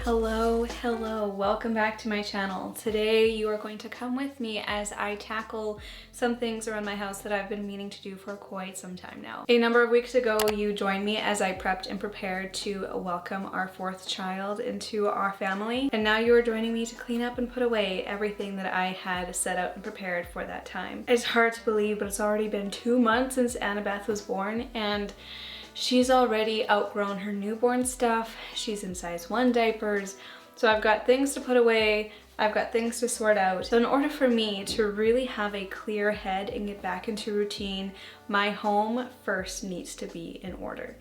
Hello, welcome back to my channel. Today you are going to come with me as I tackle some things around my house that I've been meaning to do for quite some time now. A number of weeks ago you joined me as I prepped and prepared to welcome our fourth child into our family, and now you are joining me to clean up and put away everything that I had set out and prepared for that time. It's hard to believe, but it's already been 2 months since Annabeth was born, and she's already outgrown her newborn stuff. She's in size 1 diapers. So I've got things to put away. I've got things to sort out. So in order for me to really have a clear head and get back into routine, my home first needs to be in order.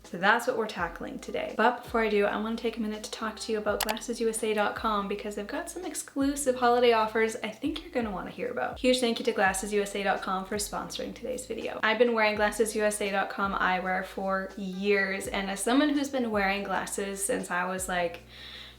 So that's what we're tackling today. But before I do, I want to take a minute to talk to you about GlassesUSA.com because they've got some exclusive holiday offers I think you're going to want to hear about. Huge thank you to GlassesUSA.com for sponsoring today's video. I've been wearing GlassesUSA.com eyewear for years, and as someone who's been wearing glasses since I was like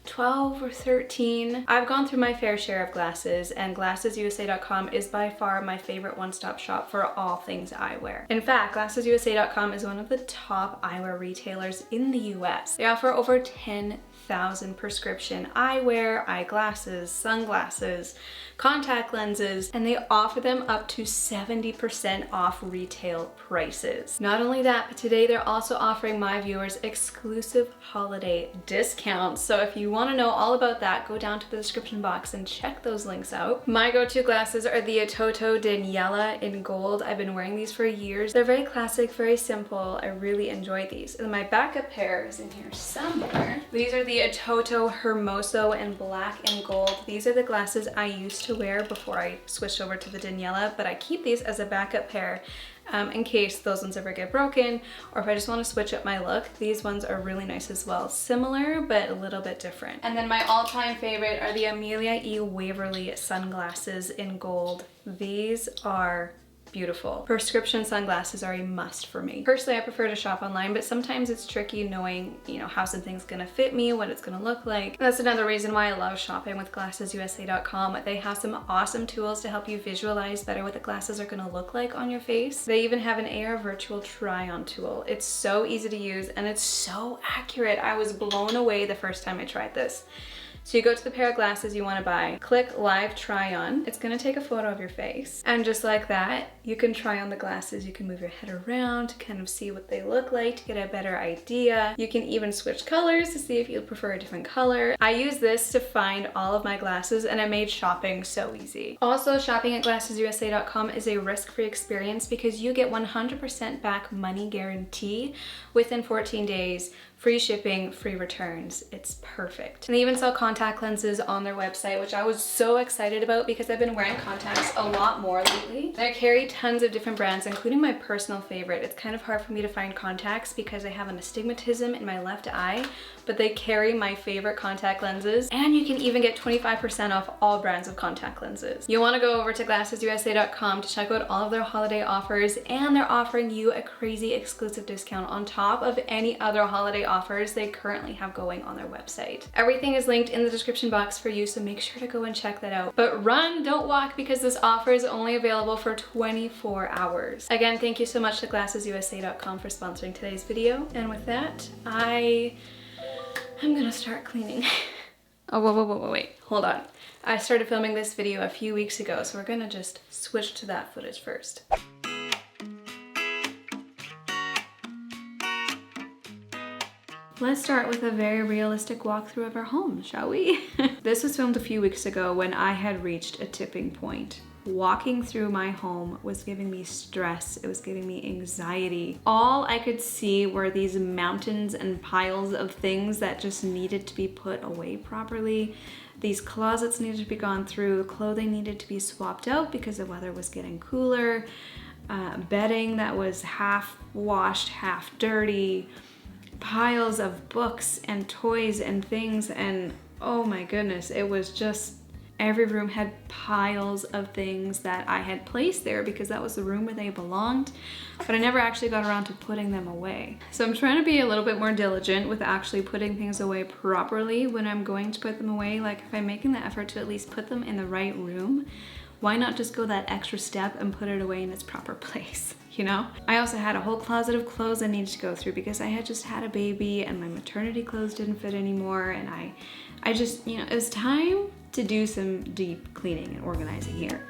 12 or 13. I've gone through my fair share of glasses, and GlassesUSA.com is by far my favorite one-stop shop for all things eyewear. In fact, GlassesUSA.com is one of the top eyewear retailers in the US. They offer over 10,000 prescription eyewear, eyeglasses, sunglasses, contact lenses, and they offer them up to 70% off retail prices. Not only that, but today they're also offering my viewers exclusive holiday discounts. So if you want to know all about that, go down to the description box and check those links out. My go-to glasses are the Toto Daniela in gold. I've been wearing these for years. They're very classic, very simple. I really enjoy these. And my backup pair is in here somewhere. These are the Toto Hermoso in black and gold. These are the glasses I used to wear before I switched over to the Daniela, but I keep these as a backup pair in case those ones ever get broken, or if I just want to switch up my look. These ones are really nice as well. Similar, but a little bit different. And then my all-time favorite are the Amelia E. Waverly sunglasses in gold. These are beautiful. Prescription sunglasses are a must for me. Personally, I prefer to shop online, but sometimes it's tricky knowing, how something's gonna fit me, what it's gonna look like. That's another reason why I love shopping with GlassesUSA.com. They have some awesome tools to help you visualize better what the glasses are gonna look like on your face. They even have an AR virtual try-on tool. It's so easy to use and it's so accurate. I was blown away the first time I tried this. So you go to the pair of glasses you want to buy, click live try on. It's going to take a photo of your face. And just like that, you can try on the glasses. You can move your head around to kind of see what they look like, to get a better idea. You can even switch colors to see if you prefer a different color. I use this to find all of my glasses, and it made shopping so easy. Also, shopping at GlassesUSA.com is a risk-free experience because you get 100% back money guarantee within 14 days. Free shipping, free returns. It's perfect. And they even sell contact lenses on their website, which I was so excited about because I've been wearing contacts a lot more lately. They carry tons of different brands, including my personal favorite. It's kind of hard for me to find contacts because I have an astigmatism in my left eye, but they carry my favorite contact lenses, and you can even get 25% off all brands of contact lenses. You'll want to go over to GlassesUSA.com to check out all of their holiday offers, and they're offering you a crazy exclusive discount on top of any other holiday offers they currently have going on their website. Everything is linked in the description box for you, so make sure to go and check that out. But run, don't walk, because this offer is only available for 24 hours. Again, thank you so much to GlassesUSA.com for sponsoring today's video. And with that, I'm gonna start cleaning. Oh, wait, hold on. I started filming this video a few weeks ago, so we're gonna just switch to that footage first. Let's start with a very realistic walkthrough of our home, shall we? This was filmed a few weeks ago when I had reached a tipping point. Walking through my home was giving me stress. It was giving me anxiety. All I could see were these mountains and piles of things that just needed to be put away properly. These closets needed to be gone through. Clothing needed to be swapped out because the weather was getting cooler. Bedding that was half washed, half dirty. Piles of books and toys and things, and oh my goodness, it was just, every room had piles of things that I had placed there because that was the room where they belonged, but I never actually got around to putting them away. So I'm trying to be a little bit more diligent with actually putting things away properly when I'm going to put them away. Like if I'm making the effort to at least put them in the right room, Why not just go that extra step and put it away in its proper place? You know? I also had a whole closet of clothes I needed to go through because I had just had a baby and my maternity clothes didn't fit anymore, and I just, you know, it was time to do some deep cleaning and organizing here.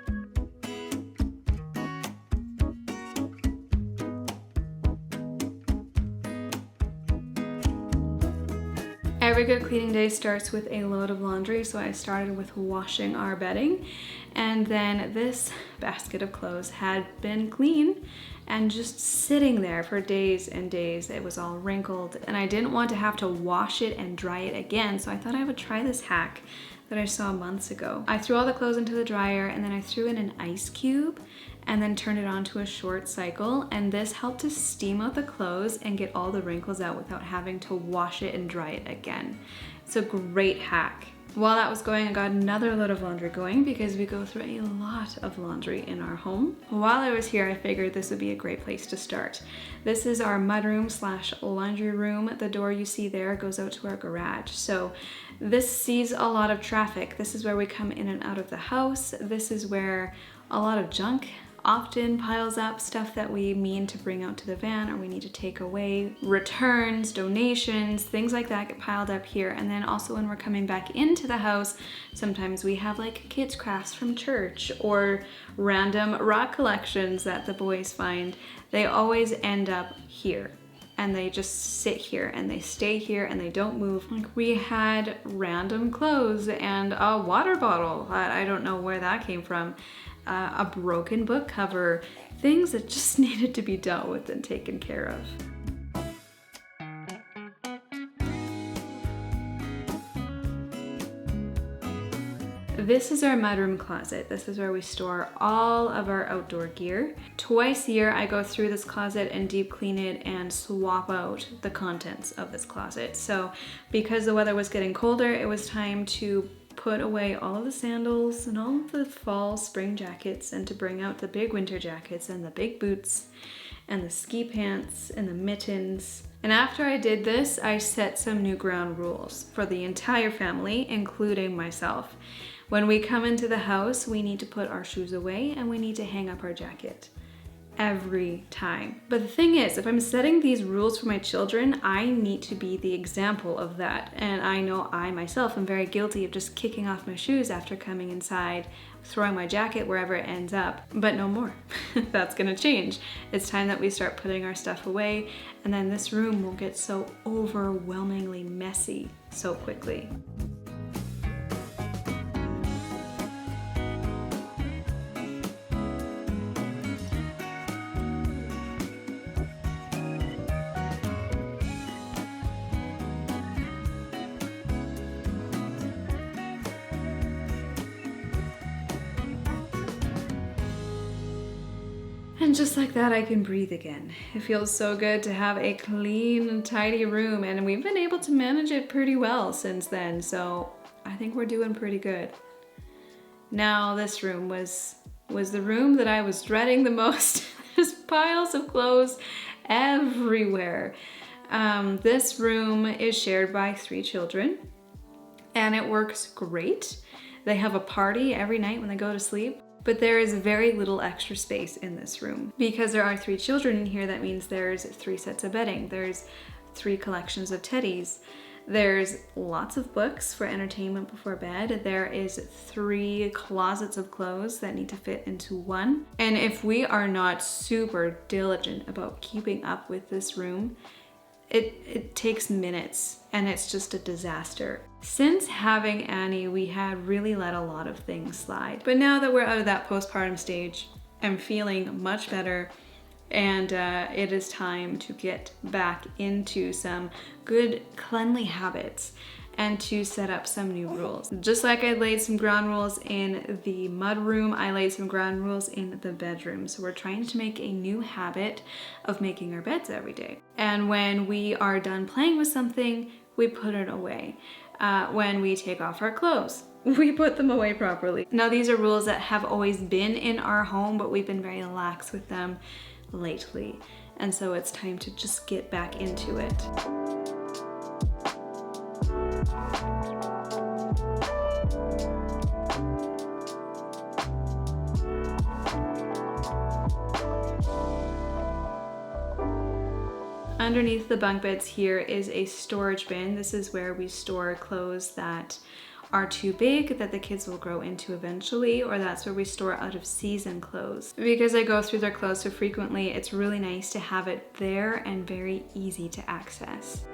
Every good cleaning day starts with a load of laundry, so I started with washing our bedding, and then this basket of clothes had been clean and just sitting there for days and days. It was all wrinkled and I didn't want to have to wash it and dry it again, so I thought I would try this hack that I saw months ago. I threw all the clothes into the dryer and then I threw in an ice cube and then turned it on to a short cycle, and this helped to steam out the clothes and get all the wrinkles out without having to wash it and dry it again. It's a great hack. While that was going, I got another load of laundry going because we go through a lot of laundry in our home. While I was here, I figured this would be a great place to start. This is our mudroom slash laundry room. The door you see there goes out to our garage. So this sees a lot of traffic. This is where we come in and out of the house. This is where a lot of junk often piles up, stuff that we mean to bring out to the van or we need to take away, returns, donations, things like that get piled up here. And then also when we're coming back into the house, sometimes we have like kids crafts from church or random rock collections that the boys find. They always end up here and they just sit here and they stay here and they don't move. Like we had random clothes and a water bottle. I don't know where that came from. A broken book cover, things that just needed to be dealt with and taken care of. This is our mudroom closet. This is where we store all of our outdoor gear. Twice a year I go through this closet and deep clean it and swap out the contents of this closet. So because the weather was getting colder, it was time to put away all of the sandals and all of the fall spring jackets and to bring out the big winter jackets and the big boots and the ski pants and the mittens. And after I did this, I set some new ground rules for the entire family, including myself. When we come into the house, we need to put our shoes away and we need to hang up our jacket. Every time. But the thing is, if I'm setting these rules for my children, I need to be the example of that. And I know I myself am very guilty of just kicking off my shoes after coming inside, throwing my jacket wherever it ends up, but no more. That's gonna change. It's time that we start putting our stuff away, and then this room will get so overwhelmingly messy so quickly. And just like that, I can breathe again. It feels so good to have a clean and tidy room, and we've been able to manage it pretty well since then, so I think we're doing pretty good. Now, this room was the room that I was dreading the most. There's piles of clothes everywhere. This room is shared by 3 children, and it works great. They have a party every night when they go to sleep. But there is very little extra space in this room. Because there are 3 children in here, that means there's 3 sets of bedding. There's 3 collections of teddies. There's lots of books for entertainment before bed. There is 3 closets of clothes that need to fit into one. And if we are not super diligent about keeping up with this room, it takes minutes and it's just a disaster. Since having Annie, we had really let a lot of things slide. But now that we're out of that postpartum stage, I'm feeling much better, and it is time to get back into some good cleanly habits and to set up some new rules. Just like I laid some ground rules in the mudroom, I laid some ground rules in the bedroom. So we're trying to make a new habit of making our beds every day. And when we are done playing with something, we put it away. When we take off our clothes, we put them away properly. Now, these are rules that have always been in our home, but we've been very lax with them lately. And so it's time to just get back into it. Underneath the bunk beds here is a storage bin. This is where we store clothes that are too big that the kids will grow into eventually, or that's where we store out of season clothes. Because I go through their clothes so frequently, it's really nice to have it there and very easy to access.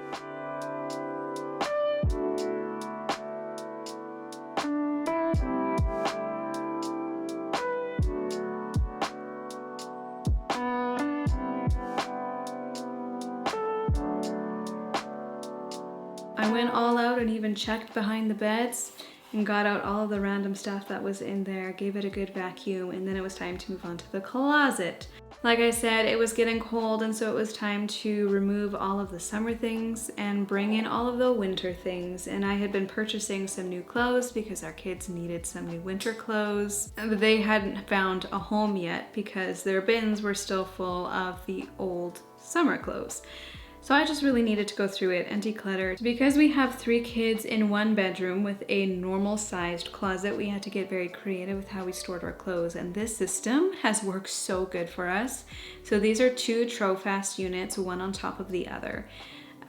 I went all out and even checked behind the beds and got out all of the random stuff that was in there, gave it a good vacuum, and then it was time to move on to the closet. Like I said, it was getting cold, and so it was time to remove all of the summer things and bring in all of the winter things. And I had been purchasing some new clothes because our kids needed some new winter clothes. But they hadn't found a home yet because their bins were still full of the old summer clothes. So I just really needed to go through it and declutter. Because we have 3 kids in one bedroom with a normal sized closet, we had to get very creative with how we stored our clothes, and this system has worked so good for us. So these are 2 Trofast units, one on top of the other.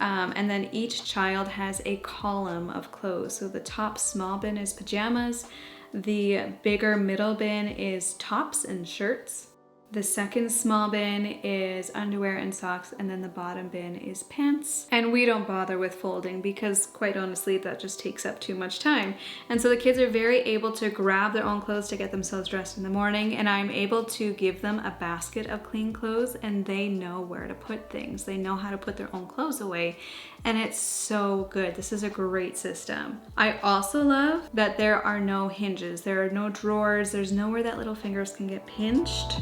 And then each child has a column of clothes. So the top small bin is pajamas, the bigger middle bin is tops and shirts. The second small bin is underwear and socks, and then the bottom bin is pants. And we don't bother with folding because, quite honestly, that just takes up too much time. And so the kids are very able to grab their own clothes to get themselves dressed in the morning, and I'm able to give them a basket of clean clothes, and they know where to put things. They know how to put their own clothes away, and it's so good. This is a great system. I also love that there are no hinges. There are no drawers. There's nowhere that little fingers can get pinched.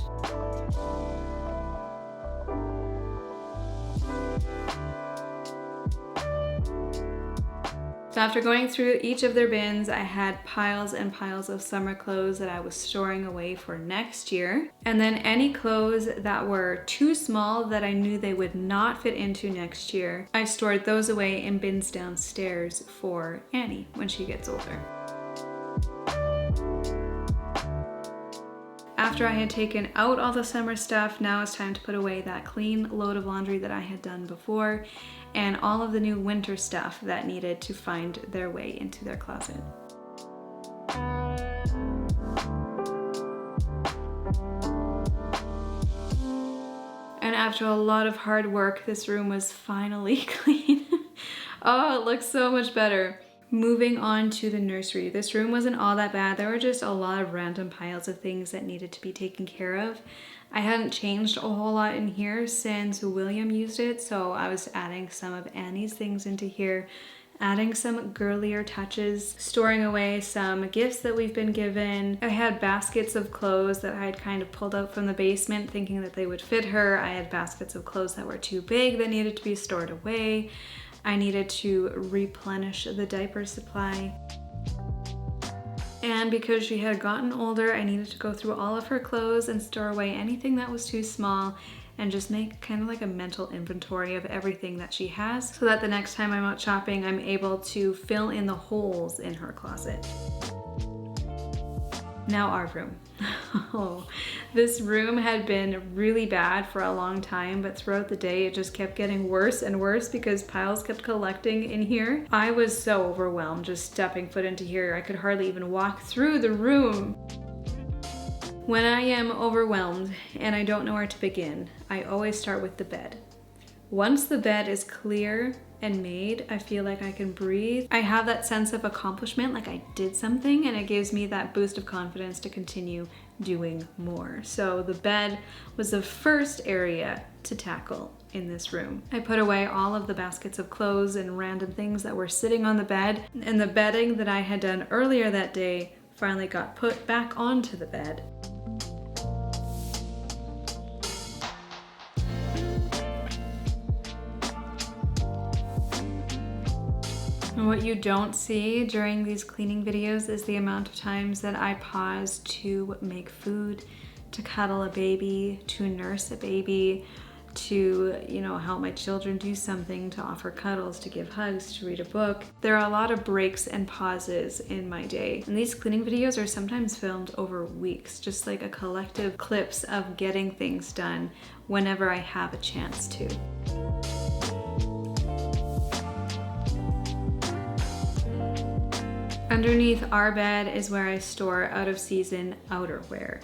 So after going through each of their bins, I had piles and piles of summer clothes that I was storing away for next year. And then any clothes that were too small that I knew they would not fit into next year, I stored those away in bins downstairs for Annie when she gets older. After I had taken out all the summer stuff, now it's time to put away that clean load of laundry that I had done before and all of the new winter stuff that needed to find their way into their closet. And after a lot of hard work, this room was finally clean. Oh, it looks so much better. Moving on to the nursery. This room wasn't all that bad. There were just a lot of random piles of things that needed to be taken care of. I hadn't changed a whole lot in here since William used it, so I was adding some of Annie's things into here, adding some girlier touches, storing away some gifts that we've been given. I had baskets of clothes that I had kind of pulled out from the basement thinking that they would fit her. I had baskets of clothes that were too big that needed to be stored away. I needed to replenish the diaper supply. And because she had gotten older, I needed to go through all of her clothes and store away anything that was too small and just make kind of like a mental inventory of everything that she has so that the next time I'm out shopping, I'm able to fill in the holes in her closet. Now our room. Oh, this room had been really bad for a long time, but throughout the day it just kept getting worse and worse because piles kept collecting in here. I was so overwhelmed just stepping foot into here. I could hardly even walk through the room. When I am overwhelmed and I don't know where to begin, I always start with the bed. Once the bed is clear and made, I feel like I can breathe. I have that sense of accomplishment, like I did something, and it gives me that boost of confidence to continue doing more. So the bed was the first area to tackle in this room. I put away all of the baskets of clothes and random things that were sitting on the bed, and the bedding that I had done earlier that day finally got put back onto the bed. And what you don't see during these cleaning videos is the amount of times that I pause to make food, to cuddle a baby, to nurse a baby, to, help my children do something, to offer cuddles, to give hugs, to read a book. There are a lot of breaks and pauses in my day. And these cleaning videos are sometimes filmed over weeks, just like a collective clips of getting things done whenever I have a chance to. Underneath our bed is where I store out of season outerwear.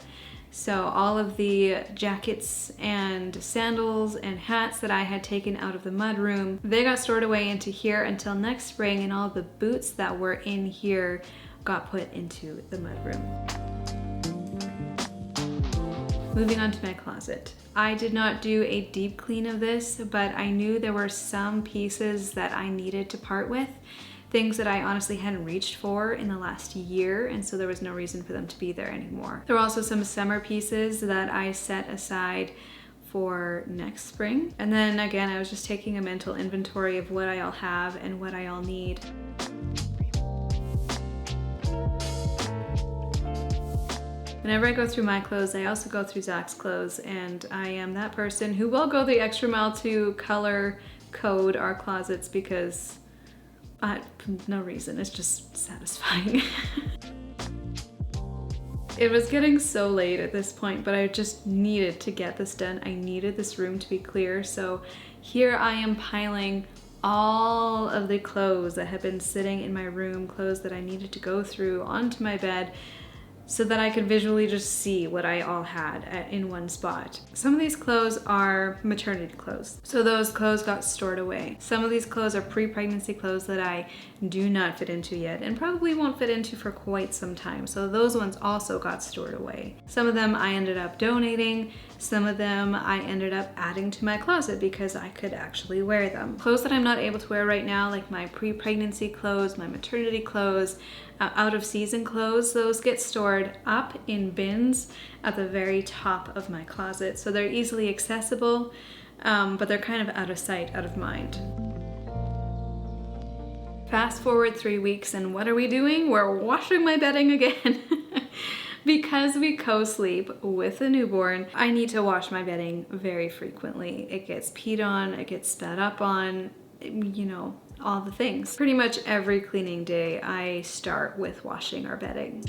So all of the jackets and sandals and hats that I had taken out of the mudroom, they got stored away into here until next spring, and all the boots that were in here got put into the mudroom. Moving on to my closet. I did not do a deep clean of this, but I knew there were some pieces that I needed to part with. Things that I honestly hadn't reached for in the last year, and so there was no reason for them to be there anymore. There were also some summer pieces that I set aside for next spring. And then again, I was just taking a mental inventory of what I all have and what I all need. Whenever I go through my clothes, I also go through Zach's clothes, and I am that person who will go the extra mile to color code our closets because no reason, it's just satisfying. It was getting so late at this point, but I just needed to get this done. I needed this room to be clear, so here I am piling all of the clothes that had been sitting in my room, clothes that I needed to go through onto my bed, so that I could visually just see what I all had in one spot. Some of these clothes are maternity clothes, so those clothes got stored away. Some of these clothes are pre-pregnancy clothes that I do not fit into yet and probably won't fit into for quite some time, so those ones also got stored away. Some of them I ended up donating, some of them I ended up adding to my closet because I could actually wear them. Clothes that I'm not able to wear right now, like my pre-pregnancy clothes, my maternity clothes, out of season clothes, those get stored up in bins at the very top of my closet. So they're easily accessible, but they're kind of out of sight, out of mind. Fast forward 3 weeks, and what are we doing? We're washing my bedding again. Because we co-sleep with a newborn, I need to wash my bedding very frequently. It gets peed on, it gets spat up on, you know, all the things. Pretty much every cleaning day, I start with washing our bedding.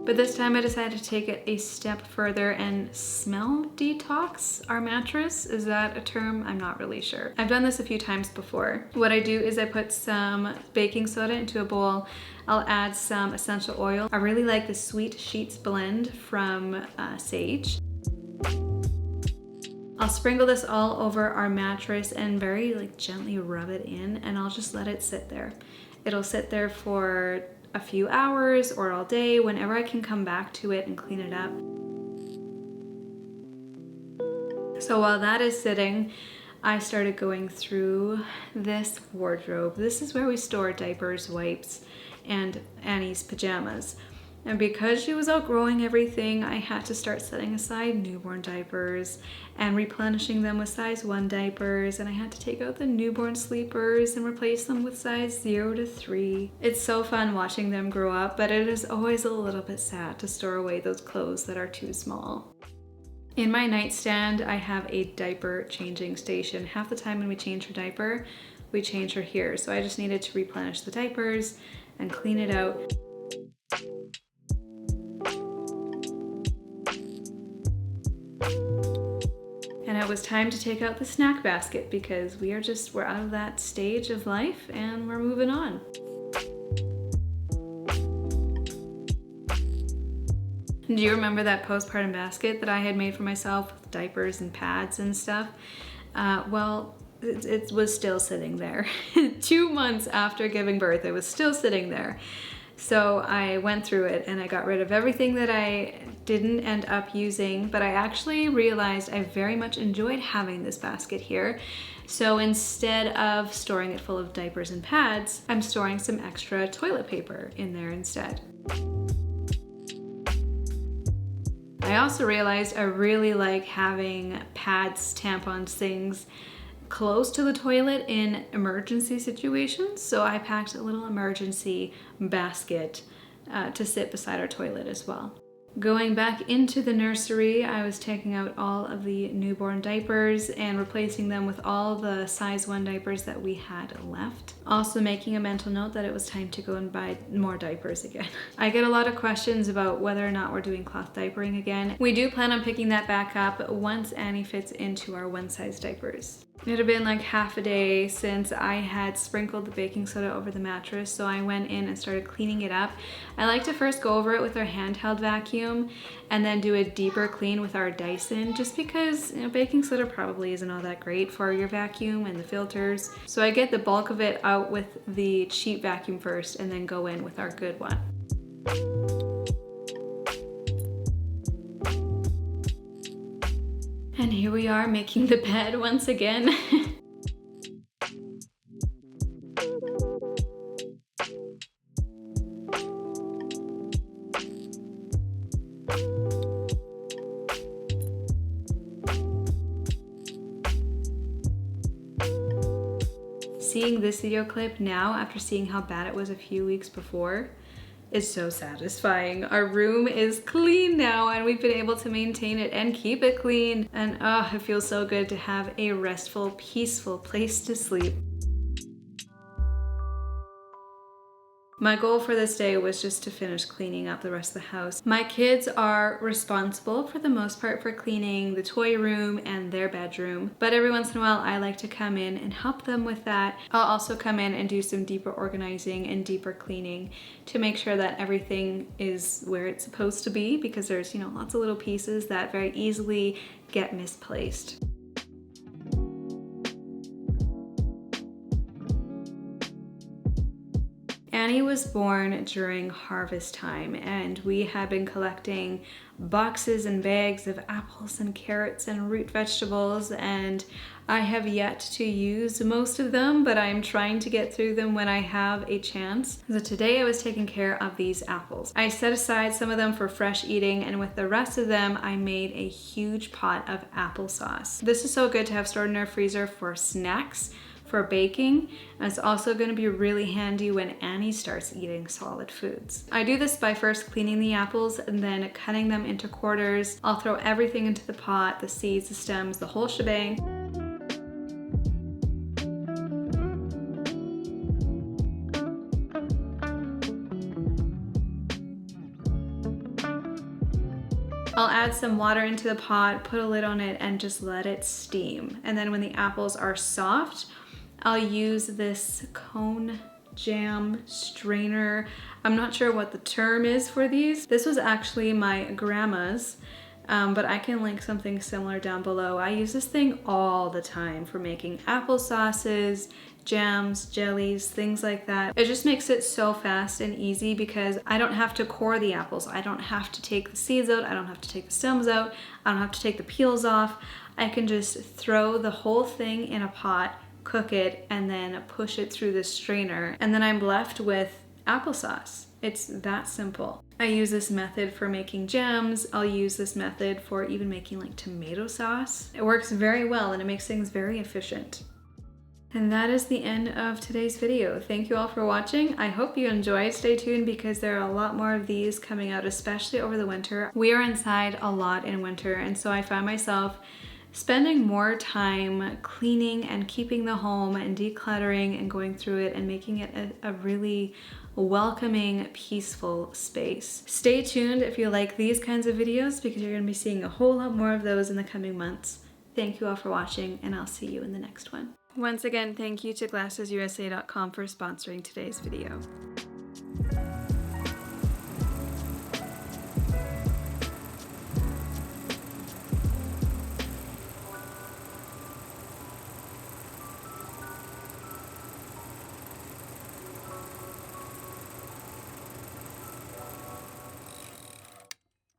But this time I decided to take it a step further and smell detox our mattress. Is that a term? I'm not really sure. I've done this a few times before. What I do is I put some baking soda into a bowl. I'll add some essential oil. I really like the Sweet Sheets blend from Sage. I'll sprinkle this all over our mattress and very gently rub it in, and I'll just let it sit there. It'll sit there for a few hours or all day, whenever I can come back to it and clean it up. So while that is sitting, I started going through this wardrobe. This is where we store diapers, wipes, and Annie's pajamas. And because she was outgrowing everything, I had to start setting aside newborn diapers and replenishing them with size 1 diapers, and I had to take out the newborn sleepers and replace them with size 0 to 3. It's so fun watching them grow up, but it is always a little bit sad to store away those clothes that are too small. In my nightstand, I have a diaper changing station. Half the time when we change her diaper, we change her here. So I just needed to replenish the diapers and clean it out. And it was time to take out the snack basket because we're out of that stage of life and we're moving on. Do you remember that postpartum basket that I had made for myself with diapers and pads and stuff? Well, it was still sitting there. 2 months after giving birth, it was still sitting there. So I went through it and I got rid of everything that I didn't end up using, but I actually realized I very much enjoyed having this basket here. So instead of storing it full of diapers and pads, I'm storing some extra toilet paper in there instead. I also realized I really like having pads, tampons, things close to the toilet in emergency situations. So I packed a little emergency basket to sit beside our toilet as well. Going back into the nursery, I was taking out all of the newborn diapers and replacing them with all the size 1 diapers that we had left. Also making a mental note that it was time to go and buy more diapers again. I get a lot of questions about whether or not we're doing cloth diapering again. We do plan on picking that back up once Annie fits into our 1 size diapers. It had been like half a day since I had sprinkled the baking soda over the mattress, so I went in and started cleaning it up. I like to first go over it with our handheld vacuum and then do a deeper clean with our Dyson, just because, you know, baking soda probably isn't all that great for your vacuum and the filters. So I get the bulk of it out with the cheap vacuum first and then go in with our good one. And here we are making the bed once again. Seeing this video clip now after seeing how bad it was a few weeks before is so satisfying. Our room is clean now and we've been able to maintain it and keep it clean. And oh, it feels so good to have a restful, peaceful place to sleep. My goal for this day was just to finish cleaning up the rest of the house. My kids are responsible for the most part for cleaning the toy room and their bedroom, but every once in a while I like to come in and help them with that. I'll also come in and do some deeper organizing and deeper cleaning to make sure that everything is where it's supposed to be, because there's, you know, lots of little pieces that very easily get misplaced. Annie was born during harvest time, and we had been collecting boxes and bags of apples and carrots and root vegetables, and I have yet to use most of them, but I'm trying to get through them when I have a chance. So today I was taking care of these apples. I set aside some of them for fresh eating, and with the rest of them I made a huge pot of applesauce. This is so good to have stored in our freezer for snacks, for baking, and it's also going to be really handy when Annie starts eating solid foods. I do this by first cleaning the apples and then cutting them into quarters. I'll throw everything into the pot, the seeds, the stems, the whole shebang. I'll add some water into the pot, put a lid on it, and just let it steam. And then when the apples are soft, I'll use this cone jam strainer. I'm not sure what the term is for these. This was actually my grandma's, but I can link something similar down below. I use this thing all the time for making applesauces, jams, jellies, things like that. It just makes it so fast and easy because I don't have to core the apples. I don't have to take the seeds out. I don't have to take the stems out. I don't have to take the peels off. I can just throw the whole thing in a pot, cook it, and then push it through the strainer, and then I'm left with applesauce. It's that simple. I use this method for making jams. I'll use this method for even making like tomato sauce. It works very well and it makes things very efficient. And that is the end of today's video. Thank you all for watching. I hope you enjoyed. Stay tuned because there are a lot more of these coming out, especially over the winter. We are inside a lot in winter, and so I find myself spending more time cleaning and keeping the home and decluttering and going through it and making it a really welcoming, peaceful space. Stay tuned if you like these kinds of videos because you're going to be seeing a whole lot more of those in the coming months. Thank you all for watching, and I'll see you in the next one. Once again, thank you to GlassesUSA.com for sponsoring today's video.